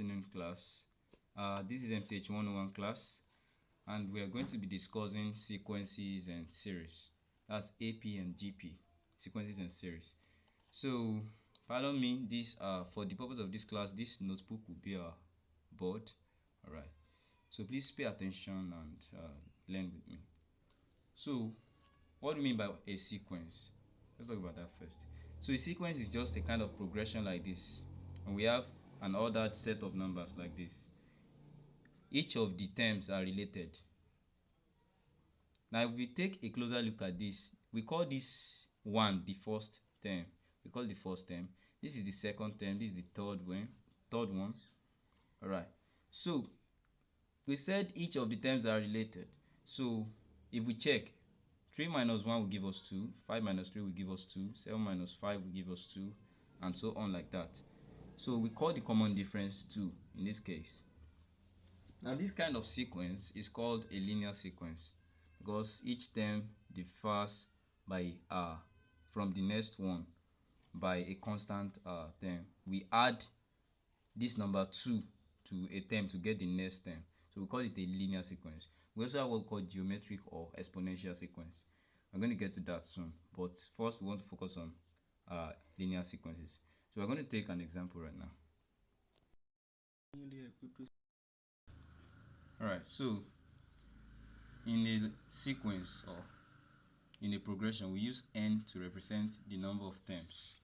afternoon class. This is MTH 101 class, and we are going to be discussing sequences and series. That's AP and GP, sequences and series. So follow me. This for the purpose of this class, this notebook will be our board. All right. So please pay attention and learn with me. So what do you mean by a sequence? Let's talk about that first. So a sequence is just a kind of progression like this, and we have an ordered set of numbers like this. Each of the terms are related. Now if we take a closer look at this, we call this one the first term. We call the first term. This is the second term. This is the third one. All right. So we said each of the terms are related. So if we check, 3 minus 1 will give us 2, 5 minus 3 will give us 2, 7 minus 5 will give us 2, and so on like that. So we call the common difference 2 in this case. Now this kind of sequence is called a linear sequence because each term differs by from the next one by a constant term. We add this number 2 to a term to get the next term. So we call it a linear sequence. We also have what we call geometric or exponential sequence. I'm going to get to that soon, but first we want to focus on linear sequences. So we're going to take an example right now. Alright, so in a sequence or in a progression, we use n to represent the number of terms.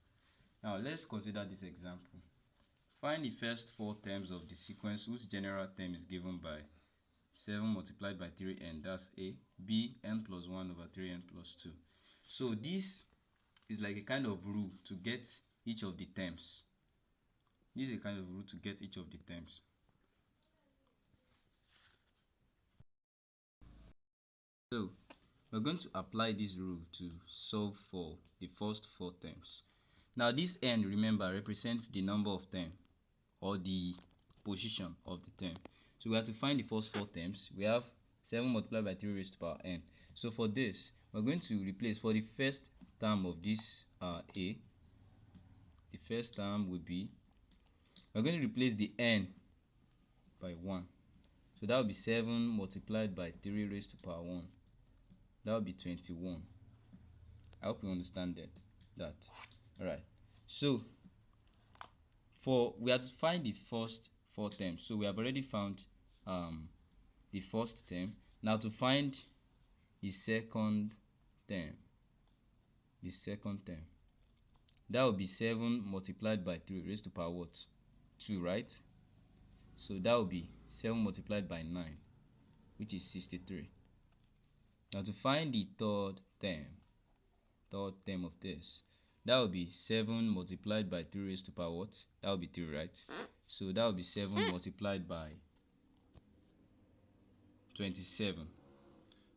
Now let's consider this example. Find the first 4 terms of the sequence whose general term is given by 7 multiplied by 3n, that's A, B, n plus 1 over 3n plus 2. So this is like a kind of rule to get each of the terms. This is a kind of rule to get each of the terms. So we're going to apply this rule to solve for the first 4 terms. Now this n, remember, represents the number of terms or the position of the term. So we have to find the first 4 terms. We have 7 multiplied by 3 raised to power n. So for this, we're going to replace for the first term of this A, the first term will be, we're going to replace the n by 1. So that will be 7 multiplied by 3 raised to power 1. That will be 21. I hope you understand that. Alright. So we have to find the first 4 terms. So we have already found the first term. Now to find the second term. That will be 7 multiplied by 3 raised to power what? 2, right? So that will be 7 multiplied by 9, which is 63. Now to find the third term of this, that will be 7 multiplied by 3 raised to power what? That will be 3, right? So that will be 7 multiplied by 27,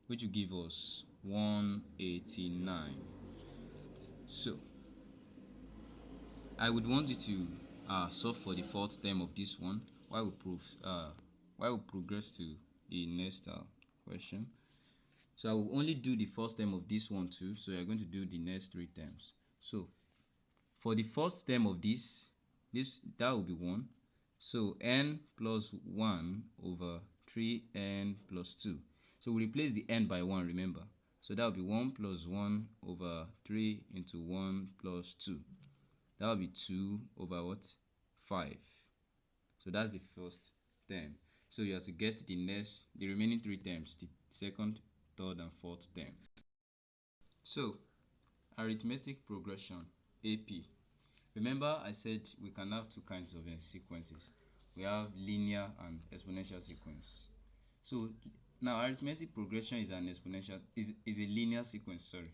which will give us 189. So I would want you to solve for the fourth term of this one while we progress to the next question. So I will only do the first term of this one too. So you're going to do the next 3 terms. So for the first term of this that will be 1. So n plus 1 over 3n plus 2. So we replace the n by 1, remember. So that will be 1 plus 1 over 3 into 1 plus 2. That will be 2 over what? 5. So that's the first term. So you have to get the remaining 3 terms, the second, third, and fourth term. So arithmetic progression, AP. Remember I said we can have 2 kinds of sequences. We have linear and exponential sequence. So now arithmetic progression is a linear sequence, sorry.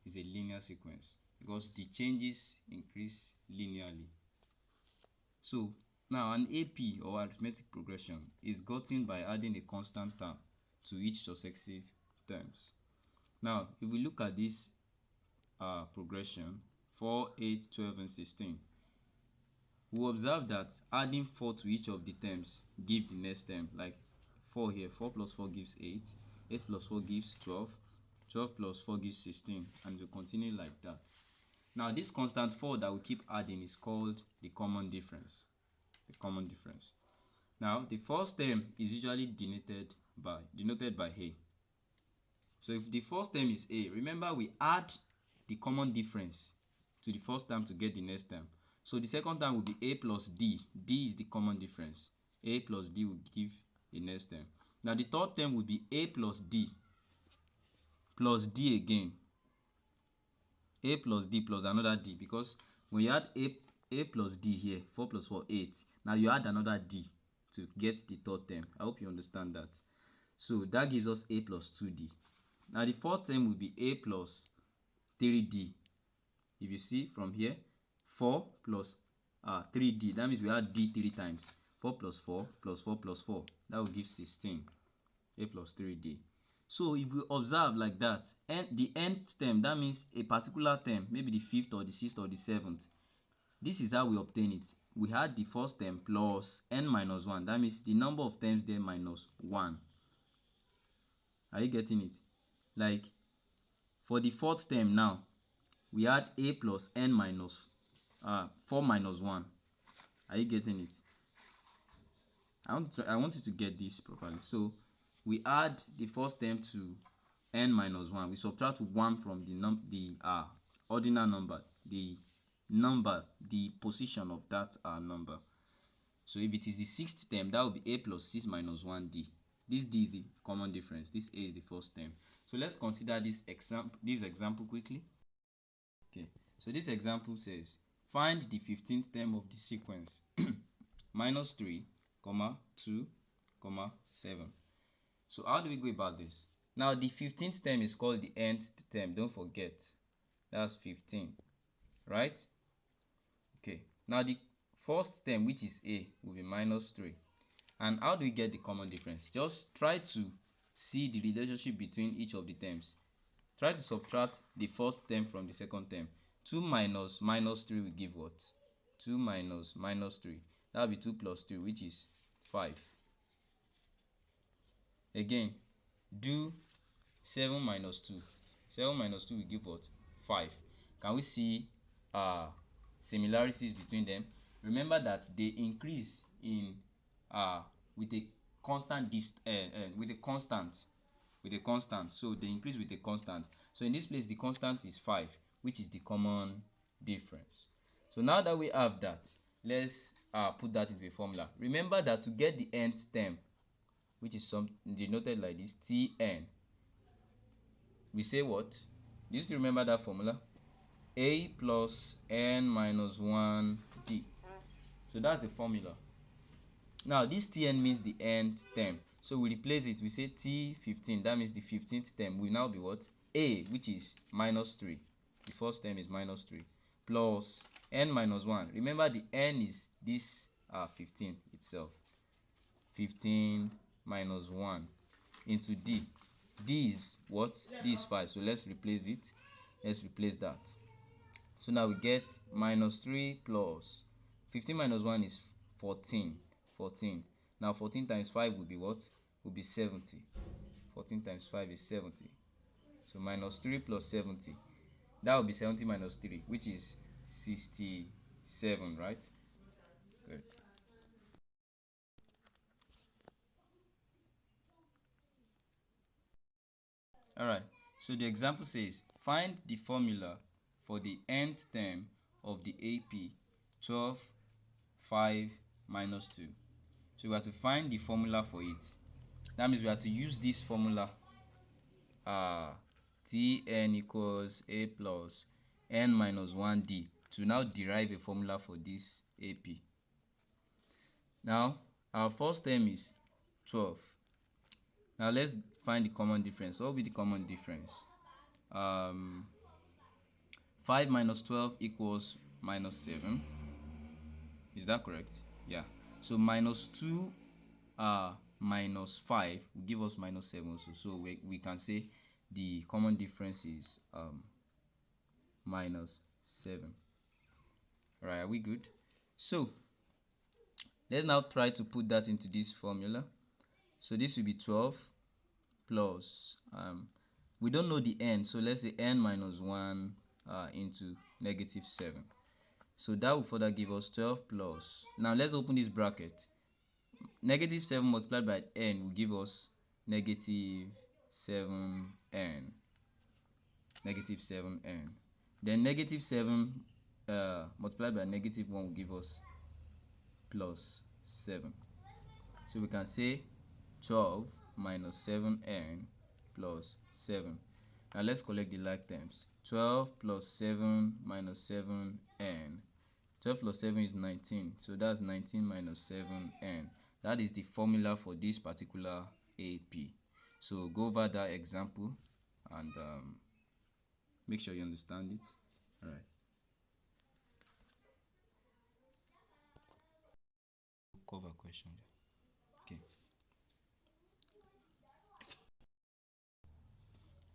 Is a linear sequence because the changes increase linearly. So now an AP or arithmetic progression is gotten by adding a constant term to each successive terms. Now if we look at this progression 4, 8, 12, and 16, we observe that adding 4 to each of the terms give the next term. Like 4 here, 4 plus 4 gives 8, 8 plus 4 gives 12, 12 plus 4 gives 16, and we continue like that. Now this constant 4 that we keep adding is called the common difference. The common difference. Now the first term is usually denoted by A. So if the first term is A, remember we add the common difference to the first term to get the next term. So the second term will be A plus D. D is the common difference. A plus D will give the next term. Now the third term will be A plus D again. A plus D plus another D, because when you add A plus D here, 4 plus 4, 8. Now you add another D to get the third term. I hope you understand that. So that gives us A plus 2D. Now the fourth term will be A plus 3D. If you see from here, 4 plus 3D, that means we add D 3 times. 4 plus 4 plus 4 plus 4, that will give 16. A plus 3D. So if we observe like that, and the nth term, that means a particular term, maybe the 5th or the 6th or the 7th. This is how we obtain it. We had the first term plus n minus 1. That means the number of terms there minus 1. Are you getting it? Like for the fourth term now, we add A plus n minus 4 minus 1. Are you getting it? I want you to get this properly. So we add the first term to n minus 1. We subtract 1 from the ordinal number, the position of that number. So if it is the sixth term, that will be A plus 6 minus 1D. This D is the common difference. This A is the first term. So let's consider this example quickly. Okay, so this example says find the 15th term of the sequence minus 3, 2, 7. So how do we go about this? Now the 15th term is called the nth term. Don't forget, that's 15, right? Okay, now the first term, which is A, will be minus 3. And how do we get the common difference? Just try to see the relationship between each of the terms. Try to subtract the first term from the second term. 2 minus minus 3 will give what? 2 minus minus 3. That will be 2 plus 3, which is 5. Again, do 7 minus 2. 7 minus 2 will give what? 5. Can we see similarities between them? Remember that they increase in with a constant so they increase with a constant. So in this place the constant is 5, which is the common difference. So now that we have that, let's put that into a formula. Remember that to get the nth term, which is denoted like this, Tn, we say what? Do you still remember that formula? A plus n minus 1d. So that's the formula. Now this Tn means the nth term. So we replace it. We say T15. That means the 15th term will now be what? A, which is minus 3. The first term is minus 3. Plus n minus 1. Remember the n is this 15 itself. 15 minus 1 into d. D is what? D is 5. So let's replace it. Let's replace that. So now we get minus 3 plus 15 minus 1 is 14. 14. Now 14 times 5 will be what? Will be 70. 14 times 5 is 70. So minus 3 plus 70. That will be 70 minus 3, which is 67, right? Good. Alright, so the example says find the formula for the nth term of the AP 12, 5 minus 2. So we have to find the formula for it. That means we have to use this formula, Tn equals A plus n minus 1d, to now derive a formula for this AP. Now our first term is 12. Now let's find the common difference. What will be the common difference? 5 minus 12 equals minus 7. Is that correct? Yeah. So minus 2 minus 5 will give us minus 7 also. So we can say the common difference is minus 7. Alright, are we good? So let's now try to put that into this formula. So this will be 12 plus we don't know the n, so let's say n minus 1 into negative 7. So that will further give us 12 plus, now let's open this bracket, negative 7 multiplied by n will give us negative 7n. Negative 7n. Then negative 7 multiplied by negative 1 will give us plus 7. So we can say 12 minus 7n plus 7. Now let's collect the like terms. 12 plus 7 minus 7n. 12 plus 7 is 19. So that's 19 minus 7n. That is the formula for this particular AP. So go over that example and make sure you understand it. All right. Cover question. Okay.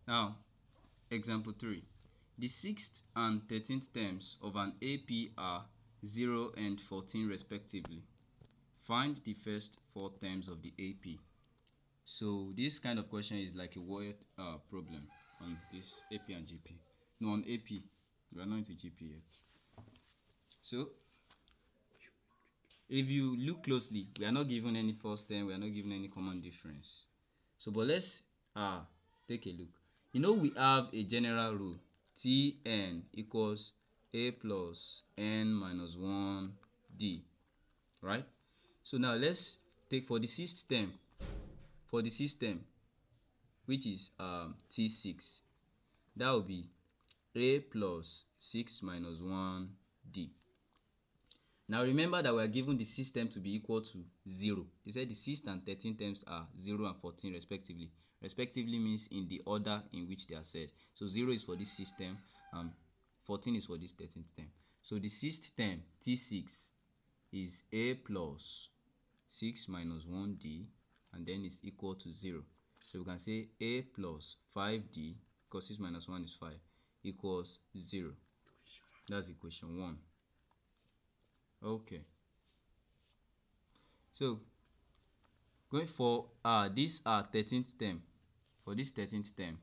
Now, example 3. The 6th and 13th terms of an AP are 0 and 14 respectively. Find the first 4 terms of the AP. So this kind of question is like a word problem on this AP and GP. No, on AP. We are not into GP yet. So if you look closely, we are not given any first term, we are not given any common difference. So but let's take a look. You know, we have a general rule. Tn equals a plus n minus 1d, right? So now let's take for the sixth term, which is T6, that will be a plus 6 minus 1d. Now remember that we are given the system to be equal to 0. They said the 6th and 13th terms are 0 and 14 respectively. Respectively means in the order in which they are said. So 0 is for this system, 14 is for this 13th term. So the 6th term, T6, is a plus 6 minus 1d, and then is equal to 0. So we can say a plus 5d, because 6 minus 1 is 5, equals 0. That's equation 1. Okay. So going for this 13th term. For this 13th term,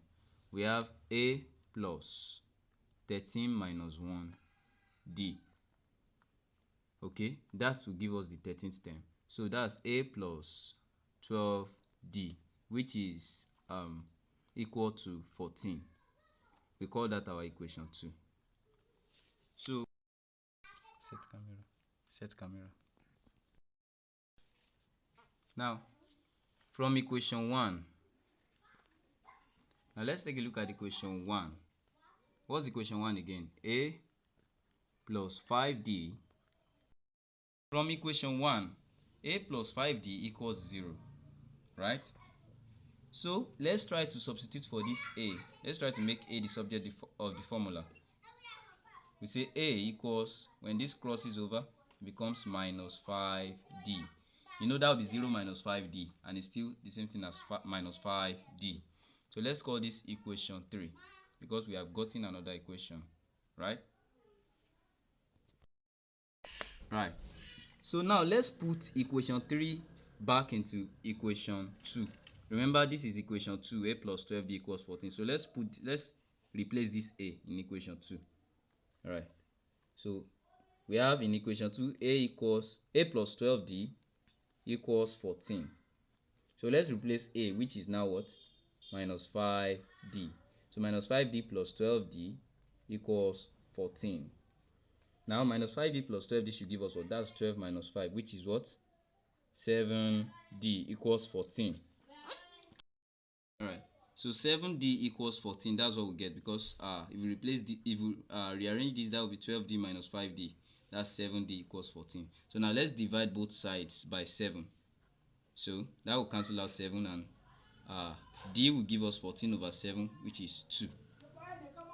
we have a plus 13 minus 1d. Okay, that will give us the 13th term. So that's a plus 12d, which is equal to 14. We call that our equation 2. So set camera. Now from equation 1, now let's take a look at equation 1. What's equation 1 again? A plus 5d. From equation 1, a plus 5d equals 0, right? So let's try to substitute for this a. Let's try to make a the subject of the formula. We say a equals, when this crosses over, becomes minus 5d. You know that will be 0 minus 5d, and it's still the same thing as minus 5d. So let's call this equation 3, because we have gotten another equation, right? Right. So now let's put equation 3 back into equation 2. Remember, this is equation 2, a plus 12d equals 14. So let's replace this a in equation 2. All right. So we have in equation 2 a plus 12d equals 14. So let's replace a, which is now what? Minus 5d. So minus 5d plus 12d equals 14. Now minus 5d plus 12d should give us what? That's 12 minus 5, which is what? 7d equals 14. Alright, so 7d equals 14. That's what we get, because if we rearrange this, that will be 12d minus 5d. That's 7d equals 14. So now let's divide both sides by 7. So that will cancel out 7, and d will give us 14 over 7, which is 2.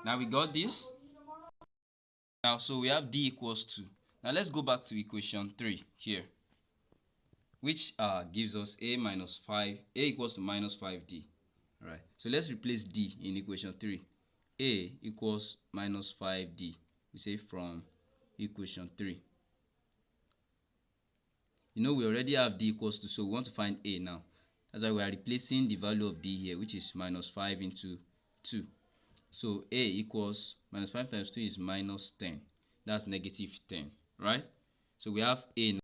Now we got this. Now, so we have d equals 2. Now let's go back to equation 3 here, which gives us a equals to minus 5d. Alright, so let's replace d in equation 3. A equals minus 5d. We say from equation 3. You know, we already have d equals to, so we want to find a now. That's why we are replacing the value of d here, which is minus 5 into 2. So a equals minus 5 times 2 is minus 10. That's negative 10, right? So we have a now.